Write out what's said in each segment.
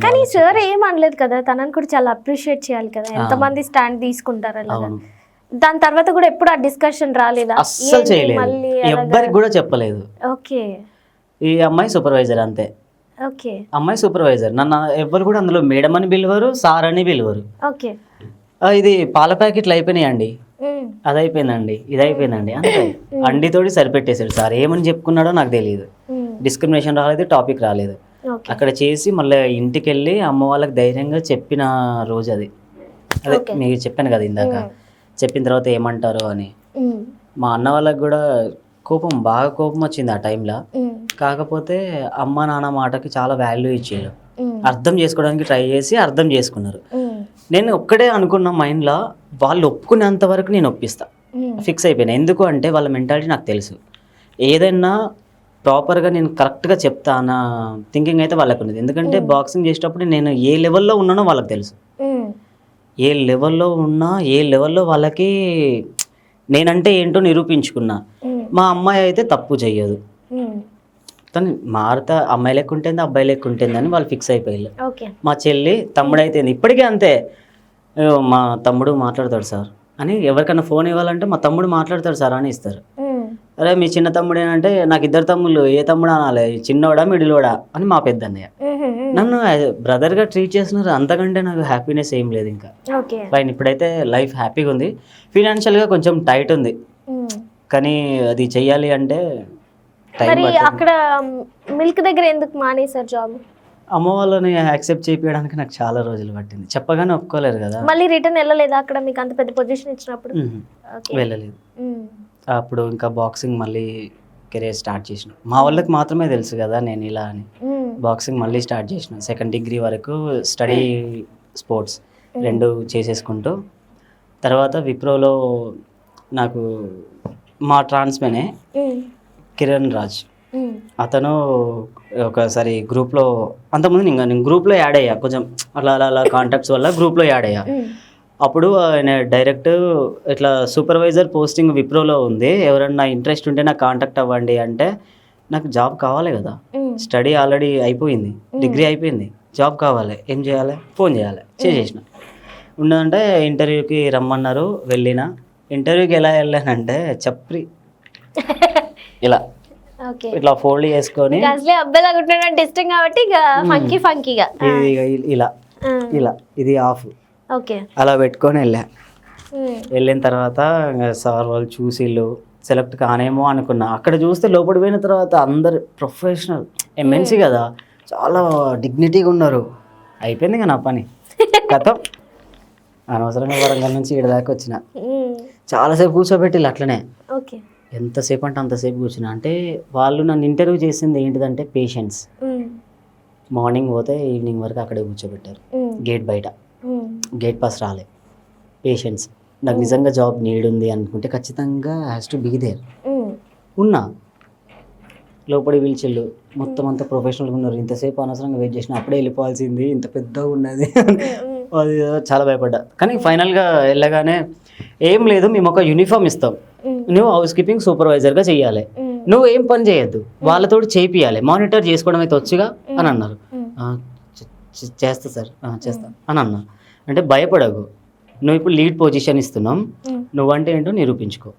కానీ సార్ ఏం అనలేదు కదా, తనని కూడా చాలా అప్రిషియేట్ చేయాలి కదా, ఎంతమంది స్టాండ్ తీసుకుంటారు అలాగా. దాని తర్వాత కూడా ఎప్పుడు ఆ డిస్కషన్ రాలేదా? అస్సలు చేయలేదు, ఎవ్వరికి కూడా చెప్పలేదు. ఓకే, ఈ అమ్మాయి సూపర్వైజర్ అంతే. ఓకే, అమ్మాయి సూపర్వైజర్, నన్ను ఎవ్వరు కూడా అందులో మేడం అని పిలవరు, సార్ అని పిలవరు. ఓకే, ఇది పాల ప్యాకెట్లు అయిపోయినాయండి, అది అయిపోయిందండి, ఇది అయిపోయిందండి అంతే. అండితోటి సరిపెట్టేశాడు సార్. ఏమని చెప్పుకున్నాడో నాకు తెలియదు. డిస్క్రిమినేషన్ రాలేదు, టాపిక్ రాలేదు. అక్కడ చేసి మళ్ళీ ఇంటికి వెళ్ళి అమ్మ వాళ్ళకి ధైర్యంగా చెప్పిన రోజు అది. అదే మీకు చెప్పాను కదా ఇందాక, చెప్పిన తర్వాత ఏమంటారో అని. మా అన్న వాళ్ళకి కూడా బాగా కోపం వచ్చింది ఆ టైంలో. కాకపోతే అమ్మ నాన్న మాటకి చాలా వాల్యూ ఇచ్చారు, అర్థం చేసుకోవడానికి ట్రై చేసి అర్థం చేసుకున్నారు. నేను ఒక్కడే అనుకున్న మైండ్లో, వాళ్ళు ఒప్పుకునేంత వరకు నేను ఒప్పిస్తా, ఫిక్స్ అయిపోయినా. ఎందుకు అంటే వాళ్ళ మెంటాలిటీ నాకు తెలుసు. ఏదైనా ప్రాపర్గా నేను కరెక్ట్గా చెప్తా అన్న థింకింగ్ అయితే వాళ్ళకు ఉన్నది. ఎందుకంటే బాక్సింగ్ చేసేటప్పుడు నేను ఏ లెవెల్లో ఉన్నానో వాళ్ళకి తెలుసు. ఏ లెవెల్లో ఉన్నా, ఏ లెవెల్లో వాళ్ళకి నేనంటే ఏంటో నిరూపించుకున్నా. మా అమ్మాయి అయితే తప్పు చెయ్యదు, తను మారుతా, అమ్మాయి లెక్క ఉంటుంది, అబ్బాయి లెక్క ఉంటుంది అని వాళ్ళు ఫిక్స్ అయిపోయారు. మా చెల్లి తమ్ముడు అయితే ఇప్పటికీ అంతే. మా తమ్ముడు మాట్లాడతాడు సార్ అని, ఎవరికైనా ఫోన్ ఇవ్వాలంటే మా తమ్ముడు మాట్లాడతాడు సార్ అని ఇస్తారు. అరే మీ చిన్న తమ్ముడు ఏంటంటే, నాకు ఇద్దరు తమ్ముళ్ళు, ఏ తమ్ముడు అనాలి, చిన్నోడా మిడిలోడా అని మా పెద్ద అన్నయ్య. నన్ను బ్రదర్గా ట్రీట్ చేస్తున్నారు, అంతకంటే నాకు హ్యాపీనెస్ ఏం లేదు ఇంకా. ఫైన్, ఇప్పుడైతే లైఫ్ హ్యాపీగా ఉంది. ఫినాన్షియల్గా కొంచెం టైట్ ఉంది, కానీ అది చెయ్యాలి అంటే అక్కడ మిల్క్ దగ్గర ఎందుకు మానేశారు జాబ్? అమ్మ వాళ్ళని యాక్సెప్ట్ చేయడానికి నాకు చాలా రోజులు పట్టింది, చెప్పగానే ఒప్పుకోలేరు కదా. మళ్ళీ రిటర్న్ వెళ్ళలేదా అక్కడ మీకు అంత పెద్ద పొజిషన్ ఇచ్చినప్పుడు? వెళ్ళలేదు. అప్పుడు ఇంకా బాక్సింగ్ మళ్ళీ కెరీర్ స్టార్ట్ చేసిన. మా వాళ్ళకి మాత్రమే తెలుసు కదా నేను ఇలా అని. బాక్సింగ్ మళ్ళీ స్టార్ట్ చేసిన. సెకండ్ డిగ్రీ వరకు స్టడీ, స్పోర్ట్స్ రెండు చేసేసుకుంటూ, తర్వాత విప్రోలో నాకు మా ట్రాన్స్మెనే కిరణ్ రాజ్, అతను ఒకసారి గ్రూప్లో, అంతకుముందు నేను గ్రూప్లో యాడ్ అయ్యా, కొంచెం అలా అలా కాంటాక్ట్స్ వల్ల గ్రూప్లో యాడ్ అయ్యా. అప్పుడు ఆయన డైరెక్ట్ ఇట్లా సూపర్వైజర్ పోస్టింగ్ విప్రోలో ఉంది, ఎవరన్నా ఇంట్రెస్ట్ ఉంటే నాకు కాంటాక్ట్ అవ్వండి అంటే, నాకు జాబ్ కావాలి కదా, స్టడీ ఆల్రెడీ అయిపోయింది, డిగ్రీ అయిపోయింది, జాబ్ కావాలి, ఏం చేయాలి, ఫోన్ చేయాలి, చేసేసిన. ఉన్నదంటే ఇంటర్వ్యూకి రమ్మన్నారు, వెళ్ళిన. ఇంటర్వ్యూకి ఎలా వెళ్ళానంటే చప్రి ఇలా ఇట్లా ఫోల్డ్ చేసుకొని, ఇలా ఇలా ఇది ఆఫ్ అలా పెట్టుకొని వెళ్ళిన తర్వాత సార్ వాళ్ళు చూసిళ్ళు, సెలెక్ట్ కానేమో అనుకున్నా. అక్కడ చూస్తే లోపల పోయిన తర్వాత అందరు ప్రొఫెషనల్, ఎంఎన్సీ కదా, చాలా డిగ్నిటీగా ఉన్నారు. అయిపోయింది ఇక నా పని కథం. అనవసరంగా వరంగల్ నుంచి ఇక్కడ దాకా వచ్చిన. చాలాసేపు కూర్చోబెట్టిళ్ళు అట్లనే, ఎంతసేపు అంటే అంతసేపు కూర్చున్నా. అంటే వాళ్ళు నన్ను ఇంటర్వ్యూ చేసింది ఏంటిదంటే పేషెన్స్. మార్నింగ్ పోతే ఈవినింగ్ వరకు అక్కడే కూర్చోబెట్టారు, గేట్ బయట. గేట్ పాస్ రాలే. పేషెన్స్. నాకు నిజంగా జాబ్ నీడ్ ఉంది అనుకుంటే ఖచ్చితంగా హ్యాస్ టు బీ దేర్. ఉన్నా లోపలి పిలిచిళ్ళు, మొత్తం అంతా ప్రొఫెషనల్గా ఉన్నారు. ఇంతసేపు అనవసరంగా వెయిట్ చేసిన, అప్పుడే వెళ్ళిపోవాల్సింది, ఇంత పెద్దగా ఉన్నది అది చాలా భయపడ్డా. కానీ ఫైనల్గా వెళ్ళగానే, ఏం లేదు, మేము ఒక యూనిఫామ్ ఇస్తాం, నువ్వు హౌస్ కీపింగ్ సూపర్వైజర్గా చెయ్యాలి, నువ్వు ఏం పని చేయొద్దు, వాళ్ళతో చేపియాలి, మానిటర్ చేసుకోవడం అయితే వచ్చుగా అని అన్నారు. చేస్తా సార్, చేస్తా అని అన్నా. అంటే భయపడకు, నువ్వు ఇప్పుడు లీడ్ పొజిషన్ ఇస్తున్నాం, నువ్వంటే ఏంటో నిరూపించుకో,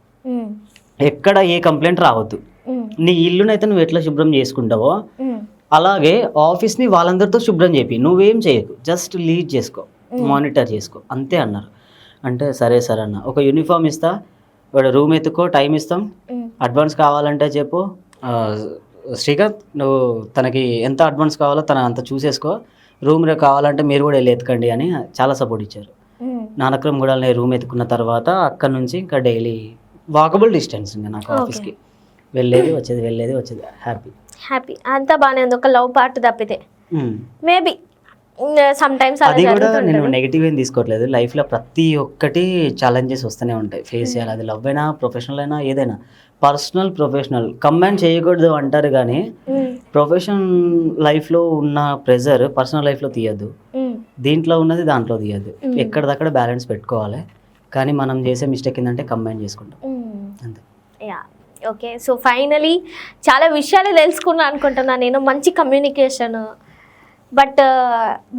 ఎక్కడ ఏ కంప్లైంట్ రావద్దు, నీ ఇల్లునైతే నువ్వు ఎట్లా శుభ్రం చేసుకుంటావో అలాగే ఆఫీస్ని వాళ్ళందరితో శుభ్రం చేపి, నువ్వేం చేయకు, జస్ట్ లీడ్ చేసుకో, మానిటర్ చేసుకో, అంతే అన్నారు. అంటే సరే సార్ అన్న. ఒక యూనిఫామ్ ఇస్తా, వాడు రూమ్ ఎత్తుకో, టైం ఇస్తాం, అడ్వాన్స్ కావాలంటే చెప్పు, శ్రీకాంత్ నువ్వు తనకి ఎంత అడ్వాన్స్ కావాలో తన అంత చూసేసుకో, రూమ్ కావాలంటే మీరు కూడా వెళ్ళి ఎత్తుకండి అని చాలా సపోర్ట్ ఇచ్చారు. నానక్రమ్ కూడా రూమ్ ఎత్తుకున్న తర్వాత అక్కడ నుంచి ఇంకా డైలీ వాకబుల్ డిస్టెన్స్ ఇంకా నాకు ఆఫీస్కి, వెళ్ళేది వచ్చేది హ్యాపీ అంతా బాగానే ఉంది. ఒక లవ్ పార్ట్ తప్పితే మేబీ సమ్ టైమ్స్ అది కూడా నేను నెగిటివ్ ఏం తీసుకోవట్లేదు. లైఫ్లో ప్రతి ఒక్కటి ఛాలెంజెస్ వస్తూనే ఉంటాయి, ఫేస్ చేయాలి. అది లవ్ అయినా, ప్రొఫెషనల్ అయినా, ఏదైనా. పర్సనల్ ప్రొఫెషనల్ కంబైన్ చేయకూడదు అంటారు, కానీ ప్రొఫెషనల్ లైఫ్లో ఉన్న ప్రెజర్ పర్సనల్ లైఫ్లో తీయద్దు, దీంట్లో ఉన్నది దాంట్లో తీయద్దు, ఎక్కడిదక్కడ బ్యాలెన్స్ పెట్టుకోవాలి. కానీ మనం చేసే మిస్టేక్ ఏంటంటే కంబైన్ చేసుకుంటాం అంతే. ఓకే, సో ఫైనలీ చాలా విషయాలు తెలుసుకున్నా అనుకుంటున్నా నేను. మంచి కమ్యూనికేషన్, బట్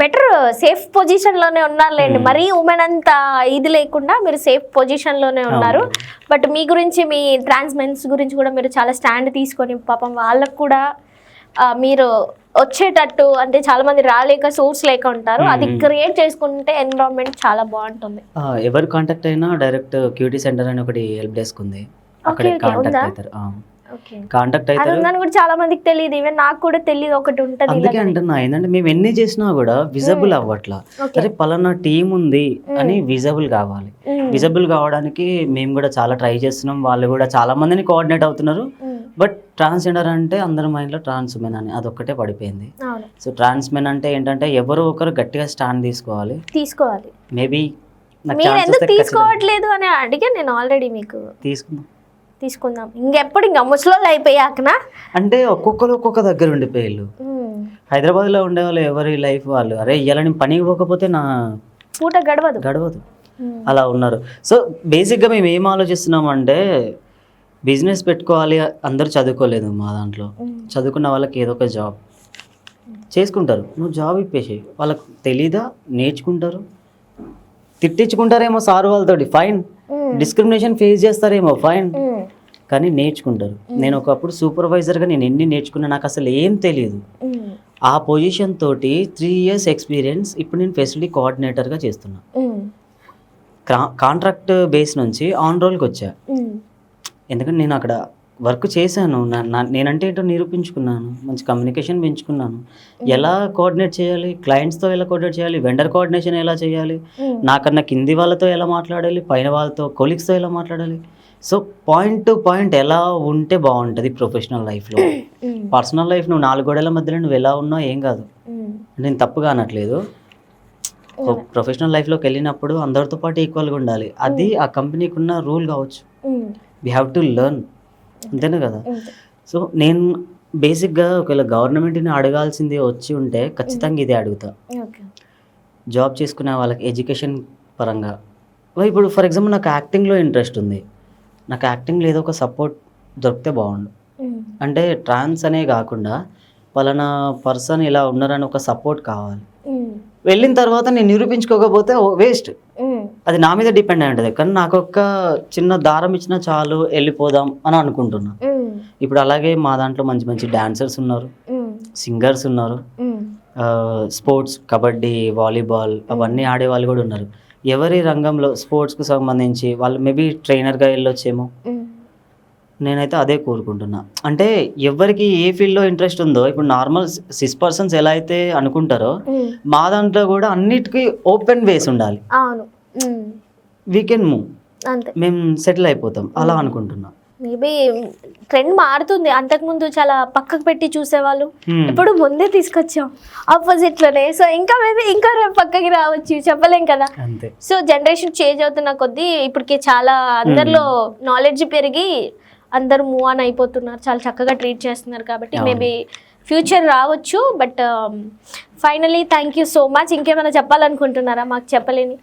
బెటర్ సేఫ్ పొజిషన్లోనే ఉన్నారులేండి. మరీ ఉమెన్ అంత ఇది లేకుండా మీరు సేఫ్ పొజిషన్లోనే ఉన్నారు. బట్ మీ గురించి, మీ ట్రాన్స్ మెన్స్ గురించి కూడా మీరు చాలా స్టాండ్ తీసుకొని పాపం వాళ్ళకు కూడా మీరు వచ్చేటట్టు, అంటే చాలా మంది రాలేక సోర్స్ లేక ఉంటారు, అది క్రియేట్ చేసుకుంటే ఎన్విరాన్మెంట్ చాలా బాగుంటుంది. ఎవరు కాంటాక్ట్ అయినా డైరెక్ట్ క్యూటీ సెంటర్ అని ఒకటి హెల్ప్ డెస్క్ ఉంది, అక్కడ కాంటాక్ట్ అవుతారు. కాంటాక్ట్ అయితే కూడా చాలా మందికి తెలియదు, ఈవెన్ నాకు కూడా తెలియదు ఒకటి ఉంటుంది. అందుకే అంటున్నా ఏంటంటే మేము ఎన్ని చేసినా కూడా విజిబుల్ అవ్వట్లా. అరే పలానా టీం ఉంది అని విజిబుల్ కావాలి. విజిబుల్ కావడానికి మేము కూడా చాలా ట్రై చేస్తున్నాం, వాళ్ళు కూడా చాలా మందిని కోఆర్డినేట్ అవుతున్నారు. బట్ ట్రాన్స్జెండర్ అంటే అందరి మైండ్లో ట్రాన్స్ మెన్ అని అదొక్కటే పడిపోయింది. సో ట్రాన్స్ మెన్ అంటే ఏంటంటే ఎవరో ఒకరు గట్టిగా స్టాండ్ తీసుకోవాలి. మేబీ మీరు ఎందుకు తీసుకోవట్లేదు అని అడిగా నేను ఆల్రెడీ. మీకు తీసుకుందాం ఇంకెప్పుడు, ఇంకా ముసలోళ్ళు అయిపోయాకనా అంటే ఒక్కొక్కరు ఒక్కొక్క దగ్గర ఉండిపోయారు. హైదరాబాద్లో ఉండేవాళ్ళు ఎవరి లైఫ్ వాళ్ళు, అరే ఇవాళ నేను పనికి పోకపోతే నా పూట గడవదు అలా ఉన్నారు. సో బేసిక్గా మేము ఏం ఆలోచిస్తున్నామంటే బిజినెస్ పెట్టుకోవాలి. అందరూ చదువుకోలేదు మా దాంట్లో, చదువుకున్న వాళ్ళకి ఏదో ఒక జాబ్ చేసుకుంటారు. నువ్వు జాబ్ ఇప్పేసి వాళ్ళకి తెలీదా, నేర్చుకుంటారు, తిట్టించుకుంటారేమో సార్ వాళ్ళతోటి, ఫైన్. డిస్క్రిమినేషన్ ఫేస్ చేస్తారేమో, ఫైన్, కానీ నేర్చుకుంటారు. నేను ఒకప్పుడు సూపర్వైజర్గా నేను ఎన్ని నేర్చుకున్నా, నాకు అసలు ఏం తెలియదు. ఆ పొజిషన్ తోటి 3 years ఎక్స్పీరియన్స్, ఇప్పుడు నేను ఫెసిలిటీ కోఆర్డినేటర్గా చేస్తున్నా. కాంట్రాక్ట్ బేస్ నుంచి ఆన్ రోల్కి వచ్చా, ఎందుకంటే నేను అక్కడ వర్క్ చేశాను. నేనంటే ఏంటో నిరూపించుకున్నాను, మంచి కమ్యూనికేషన్ పెంచుకున్నాను. ఎలా కోఆర్డినేట్ చేయాలి, క్లయింట్స్తో ఎలా కోఆర్డినేట్ చేయాలి, వెండర్ కోఆర్డినేషన్ ఎలా చేయాలి, నాకన్నా కింది వాళ్ళతో ఎలా మాట్లాడాలి, పైన వాళ్ళతో కొలీగ్స్తో ఎలా మాట్లాడాలి. సో పాయింట్ టు పాయింట్ ఎలా ఉంటే బాగుంటుంది ప్రొఫెషనల్ లైఫ్లో. పర్సనల్ లైఫ్ నువ్వు 4 గోడల మధ్యలో నువ్వు ఎలా ఉన్నావు ఏం కాదు, నేను తప్పుగా అనట్లేదు. ప్రొఫెషనల్ లైఫ్లోకి వెళ్ళినప్పుడు అందరితో పాటు ఈక్వల్గా ఉండాలి. అది ఆ కంపెనీకి ఉన్న రూల్ కావచ్చు. వీ హ్యావ్ టు లెర్న్, అంతేనే కదా. సో నేను బేసిక్గా ఒకవేళ గవర్నమెంట్ని అడగాల్సింది వచ్చి ఉంటే ఖచ్చితంగా ఇదే అడుగుతా. జాబ్ చేసుకునే వాళ్ళకి ఎడ్యుకేషన్ పరంగా, ఇప్పుడు ఫర్ ఎగ్జాంపుల్ నాకు యాక్టింగ్లో ఇంట్రెస్ట్ ఉంది, నాకు యాక్టింగ్లో ఏదో ఒక సపోర్ట్ దొరికితే బాగుండు. అంటే ట్రాన్స్ అనే కాకుండా పలానా పర్సన్ ఇలా ఉన్నారని ఒక సపోర్ట్ కావాలి. వెళ్ళిన తర్వాత నేను నిరూపించుకోకపోతే వేస్ట్, అది నా మీద డిపెండ్ అయి ఉంటుంది. కానీ నాకు ఒక చిన్న దారం ఇచ్చినా చాలు వెళ్ళిపోదాం అని అనుకుంటున్నా. ఇప్పుడు అలాగే మా దాంట్లో మంచి మంచి డాన్సర్స్ ఉన్నారు, సింగర్స్ ఉన్నారు, స్పోర్ట్స్ కబడ్డీ, వాలీబాల్ అవన్నీ ఆడే వాళ్ళు కూడా ఉన్నారు. ఎవరి రంగంలో స్పోర్ట్స్కి సంబంధించి వాళ్ళు మేబీ ట్రైనర్గా వెళ్ళొచ్చేమో. నేనైతే అదే కోరుకుంటున్నా. అంటే ఎవరికి ఏ ఫీల్డ్లో ఇంట్రెస్ట్ ఉందో, ఇప్పుడు నార్మల్ సిస్ పర్సన్స్ ఎలా అయితే అనుకుంటారో మా దాంట్లో కూడా అన్నిటికీ ఓపెన్ వేస్ ఉండాలి. వీ కెన్ మూవ్, మేము సెటిల్ అయిపోతాం అలా అనుకుంటున్నా. మేబీ ట్రెండ్ మారుతుంది. అంతకుముందు చాలా పక్కకు పెట్టి చూసేవాళ్ళు, ఇప్పుడు ముందే తీసుకొచ్చాం ఆపోజిట్ లోనే. సో ఇంకా మేబీ ఇంకా పక్కకి రావచ్చు, చెప్పలేం కదా. సో జనరేషన్ చేంజ్ అవుతున్న కొద్దీ ఇప్పటికి చాలా అందరిలో నాలెడ్జ్ పెరిగి అందరూ మూవ్ ఆన్ అయిపోతున్నారు, చాలా చక్కగా ట్రీట్ చేస్తున్నారు. కాబట్టి మేబీ ఫ్యూచర్ రావచ్చు. But finally thank you so much. ఇంకేమైనా చెప్పాలనుకుంటున్నారా? మాకు చెప్పలేని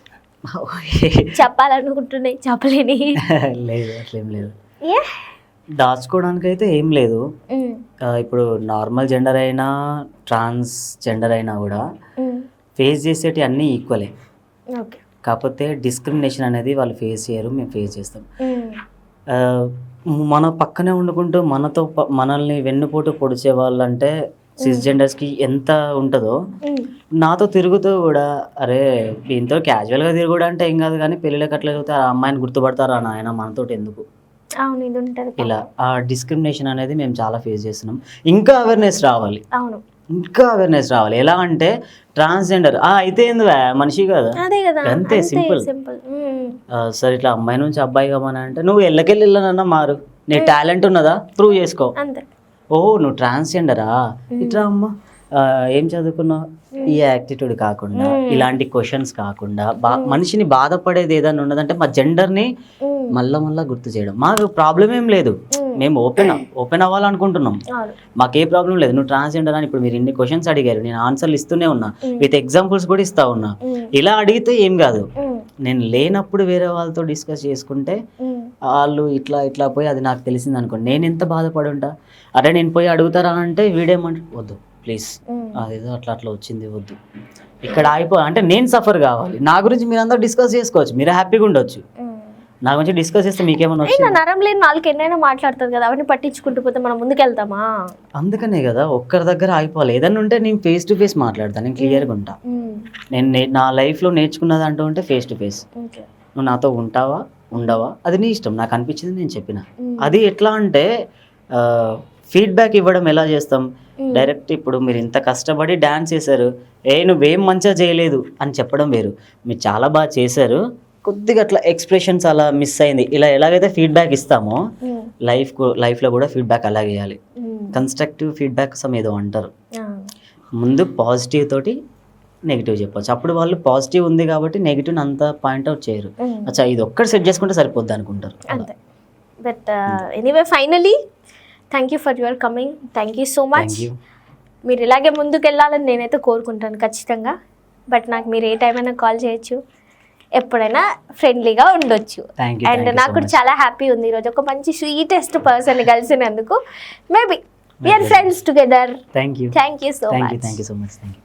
చెప్పాలనుకుంటున్నాయి, చెప్పలేని లేదు, అట్లేం లేదు. దాచుకోవడానికి అయితే ఏం లేదు. ఇప్పుడు నార్మల్ జెండర్ అయినా ట్రాన్స్ జెండర్ అయినా కూడా ఫేస్ చేసేటి అన్నీ ఈక్వలే. కాకపోతే డిస్క్రిమినేషన్ అనేది వాళ్ళు ఫేస్ చేయరు, మేము ఫేస్ చేస్తాం. మన పక్కనే వండుకుంటూ మనల్ని వెన్నుపోటు పొడిచే వాళ్ళంటే సిస్ జెండర్స్కి ఎంత ఉంటుందో, నాతో తిరుగుతూ కూడా అరే దీంతో క్యాజువల్గా తిరుగుడు అంటే ఏం కాదు, కానీ పెళ్ళిళ్ళకి అట్లా తిరుగుతా ఆ అమ్మాయిని గుర్తుపడతారా నాయన మనతోటి ఎందుకు, ఇలా ఆ డిస్క్రిమినేషన్ అనేది మేము చాలా ఫేస్ చేస్తున్నాం. ఇంకా అవేర్నెస్ రావాలి, ఇంకా అవేర్నెస్ రావాలి. ఎలా అంటే ట్రాన్స్జెండర్ అయితే ఏంది మనిషి కదా, అంతే సింపుల్. సరే ఇట్లా అమ్మాయి నుంచి అబ్బాయి కమని అంటే నువ్వు ఎల్లకెళ్ళి వెళ్ళనన్నా మారు, నీ టాలెంట్ ఉన్నదా ప్రూవ్ చేసుకో. ఓ నువ్వు ట్రాన్స్జెండరా, ఇట్లా అమ్మ ఏం చదువుకున్నావు, ఈ యాటిట్యూడ్ కాకుండా, ఇలాంటి క్వశ్చన్స్ కాకుండా మనిషిని బాధపడేది ఏదైనా ఉన్నదంటే మా జెండర్ని మళ్ళా గుర్తు చేయడం. మాకు ప్రాబ్లం ఏం లేదు, మేము ఓపెన్ అవ్వాలనుకుంటున్నాం, మాకే ప్రాబ్లం లేదు. నువ్వు ట్రాన్స్జెండర్ అని ఇప్పుడు మీరు ఇన్ని క్వశ్చన్స్ అడిగారు, నేను ఆన్సర్లు ఇస్తూనే ఉన్నా, విత్ ఎగ్జాంపుల్స్ కూడా ఇస్తా ఉన్నా. ఇలా అడిగితే ఏం కాదు, నేను లేనప్పుడు వేరే వాళ్ళతో డిస్కస్ చేసుకుంటే వాళ్ళు ఇట్లా పోయి అది నాకు తెలిసింది అనుకోండి, నేను ఎంత బాధపడి ఉంటా. అరే నేను పోయి అడుగుతారా అంటే వీడేమంటే వద్దు ప్లీజ్ అదేదో అట్లా వచ్చింది వద్దు, ఇక్కడ అంటే నేను సఫర్ కావాలి. నా గురించి మీరు అందరూ డిస్కస్ చేసుకోవచ్చు, మీరు హ్యాపీగా ఉండొచ్చు. నా గురించి డిస్కస్ చేస్తే మీకేమన్నా అయినా నరం లేని నాలుగు ఎన్నైనా మాట్లాడుతుంది కదా, అవన్నీ పట్టించుకుంటూ పోతే మనం ముందుకెళ్తామా? అందుకనే కదా ఒక్కరి దగ్గర ఆగిపోవాలి. ఏదన్నా ఉంటే నేను ఫేస్ టు ఫేస్ మాట్లాడతాను, నేను క్లియర్గా ఉంటా. నేను నా లైఫ్లో నేర్చుకున్నది అంటూ ఉంటే ఫేస్ టు ఫేస్. నువ్వు నాతో ఉంటావా ఉండవా అది నీ ఇష్టం, నాకు అనిపించింది నేను చెప్పిన. అది ఎట్లా అంటే ఫీడ్బ్యాక్ ఇవ్వడం ఎలా చేస్తాం, డైరెక్ట్ ఇప్పుడు మీరు ఇంత కష్టపడి డ్యాన్స్ చేశారు, నువ్వేం మంచిగా చేయలేదు అని చెప్పడం వేరు. మీరు చాలా బాగా చేశారు, కొద్దిగా అట్లా ఎక్స్ప్రెషన్స్ అలా మిస్ అయింది, ఇలా ఎలాగైతే ఫీడ్బ్యాక్ ఇస్తామో లైఫ్లో కూడా ఫీడ్బ్యాక్ అలాగే ఇవ్వాలి. కన్స్ట్రక్టివ్ ఫీడ్బ్యాక్ ఏదో అంటారు, ముందు పాజిటివ్ తోటి నెగిటివ్ చెప్పొచ్చు, అప్పుడు వాళ్ళు పాజిటివ్ ఉంది కాబట్టి నెగిటివ్ అంతా పాయింట్అవుట్ చేయరు. అచ్చా ఇది ఒక్కటి సెట్ చేసుకుంటే సరిపోద్ది అనుకుంటారు. అంతే. But anyway finally thank you for your coming, thank you so much. మీరు ఇలాగే ముందుకు వెళ్ళాలని నేనైతే కోరుకుంటాను ఖచ్చితంగా. బట్ నాకు మీరు ఏ టైం అయినా కాల్ చేయొచ్చు, ఎప్పుడైనా ఫ్రెండ్లీగా ఉండొచ్చు. అండ్ నాకు చాలా హ్యాపీ ఉంది ఈరోజు ఒక మంచి స్వీటెస్ట్ పర్సన్ కలిసినందుకు. Maybe we are friends together. Thank you so much. Thank you so much.